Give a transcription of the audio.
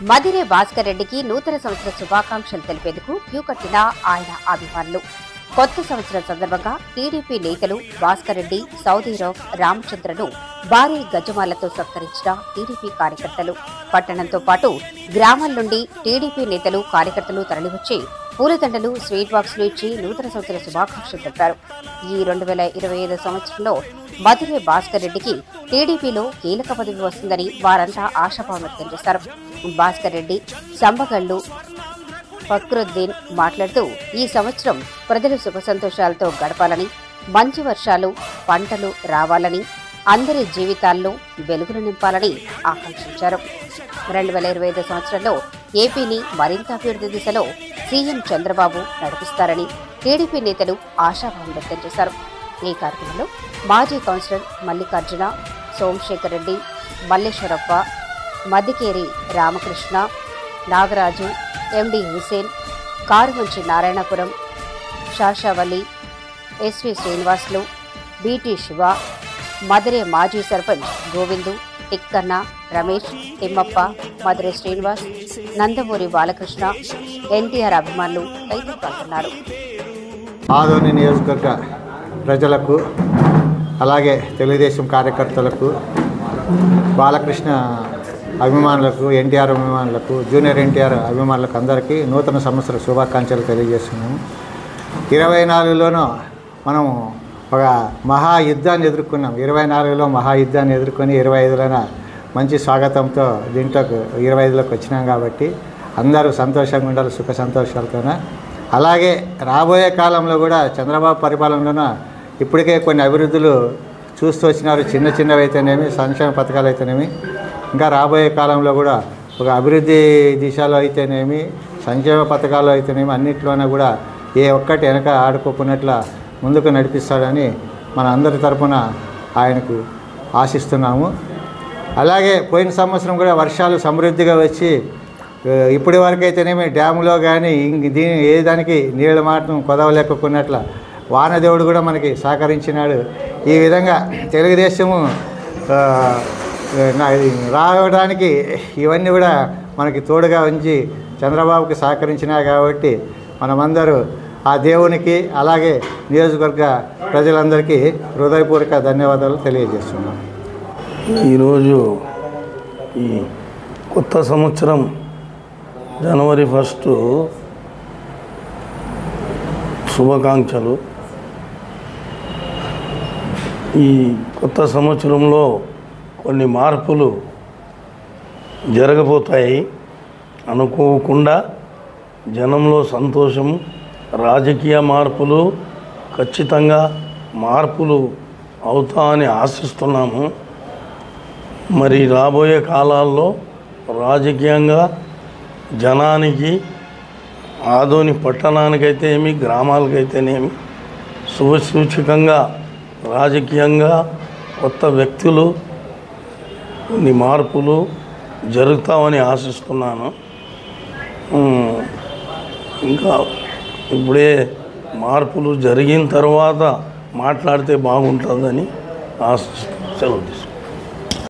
మదిరే భాస్కర్ రెడ్డికి నూతన సంవత్సర శుభాకాంక్షలు తెలిపేందుకు క్యూ కట్టిన ఆయన అభిమానులు. కొత్త సంవత్సరం సందర్భంగా టీడీపీ నేతలు భాస్కర్ రెడ్డి, సౌదీరావు, రామచంద్రను భారీ గజమాలతో సత్కరించిన టీడీపీ కార్యకర్తలు. పట్టణంతో పాటు గ్రామాల నుండి టీడీపీ నేతలు, కార్యకర్తలు తరలివచ్చి పూలదండలు, స్వీట్ బాక్సులు ఇచ్చి నూతన సంవత్సర శుభాకాంక్షలు తెలిపారు. ఈ 2025 సంవత్సరంలో మదిరే భాస్కర్ రెడ్డికి టీడీపీలో కీలక పదవి వస్తుందని వారంతా ఆశాభావం వ్యక్తం చేశారు. భాస్కర్ రెడ్డి సంబగళ్లు ఫక్రుద్దీన్ మాట్లాడుతూ, ఈ సంవత్సరం ప్రజలు సుఖ సంతోషాలతో గడపాలని, మంచి వర్షాలు, పంటలు రావాలని, అందరి జీవితాల్లో వెలుగులు నింపాలని ఆకాంక్షించారు. 2025 సంవత్సరంలో ఏపీని మరింత అభివృద్ధి దిశలో సీఎం చంద్రబాబు నడిపిస్తారని టీడీపీ నేతలు ఆశాభావం వ్యక్తం చేశారు. ఈ కార్యక్రమంలో మాజీ కౌన్సిలర్ మల్లికార్జున, సోమశేఖర్ రెడ్డి, మల్లేశ్వరప్ప, మద్దికేరి రామకృష్ణ, నాగరాజు, ఎండి హుసేన్, కారుమంచి నారాయణపురం, షాషావలి, ఎస్వి శ్రీనివాసులు, బీటీ శివ, మదిరే మాజీ సర్పంచ్ గోవిందు, టిక్కన్న, రమేష్, తిమ్మప్ప, మదిరే శ్రీనివాస్, నందమూరి బాలకృష్ణ, ఎన్టీఆర్ అభిమానులు తదితరులు పాల్గొన్నారు. ఆదోని నియోజకవర్గ ప్రజలకు, అలాగే తెలుగుదేశం కార్యకర్తలకు, బాలకృష్ణ అభిమానులకు, ఎన్టీఆర్ అభిమానులకు, జూనియర్ ఎన్టీఆర్ అభిమానులకు అందరికీ నూతన సంవత్సర శుభాకాంక్షలు తెలియజేస్తున్నాము. 24లోనూ మనం ఒక మహాయుద్ధాన్ని ఎదుర్కొన్నాం. 24లో మహాయుద్ధాన్ని ఎదుర్కొని 25లోన మంచి స్వాగతంతో దీంట్లోకి 25లోకి వచ్చినాం. కాబట్టి అందరూ సంతోషంగా ఉండాలి, సుఖ సంతోషాలతోన. అలాగే రాబోయే కాలంలో కూడా చంద్రబాబు పరిపాలనలోన ఇప్పటికే కొన్ని అభివృద్ధులు చూస్తూ వచ్చినారు. చిన్న చిన్నవి అయితేనేమి, సంక్షేమ పథకాలు అయితేనేమి, ఇంకా రాబోయే కాలంలో కూడా ఒక అభివృద్ధి దిశలో అయితేనేమి, సంక్షేమ పథకాలు అయితేనేమి, అన్నింటిలోనే కూడా ఏ ఒక్కటి వెనక ఆడుకోకున్నట్ల ముందుకు నడిపిస్తాడని మన అందరి తరపున ఆయనకు ఆశిస్తున్నాము. అలాగే పోయిన సంవత్సరం కూడా వర్షాలు సమృద్ధిగా వచ్చి ఇప్పటి వరకు అయితేనేమి డ్యాములో కానీ ఏ దానికి నీళ్ళ మాటను కొదవలేకున్నట్ల వానదేవుడు కూడా మనకి సహకరించినాడు. ఈ విధంగా తెలుగుదేశము రావడానికి ఇవన్నీ కూడా మనకి తోడుగా ఉంచి చంద్రబాబుకి సహకరించినాయి. కాబట్టి మనమందరూ ఆ దేవునికి, అలాగే నియోజకవర్గ ప్రజలందరికీ హృదయపూర్వక ధన్యవాదాలు తెలియజేస్తున్నాం. ఈరోజు ఈ కొత్త సంవత్సరం జనవరి 1 శుభాకాంక్షలు. ఈ కొత్త సంవత్సరంలో కొన్ని మార్పులు జరగబోతాయి. అనుకోకుండా జనంలో సంతోషం, రాజకీయ మార్పులు, ఖచ్చితంగా మార్పులు అవుతాయని ఆశిస్తున్నాము. మరి రాబోయే కాలాల్లో రాజకీయంగా జనానికి, ఆదోని పట్టణానికైతేనేమి, గ్రామాలకైతేనేమి శుభసూచకంగా రాజకీయంగా కొత్త వ్యక్తులు, కొన్ని మార్పులు జరుగుతామని ఆశిస్తున్నాను. ఇంకా ఇప్పుడే మార్పులు జరిగిన తర్వాత మాట్లాడితే బాగుంటుందని ఆశిస్తూ సెలవు తీసుకుంటాను.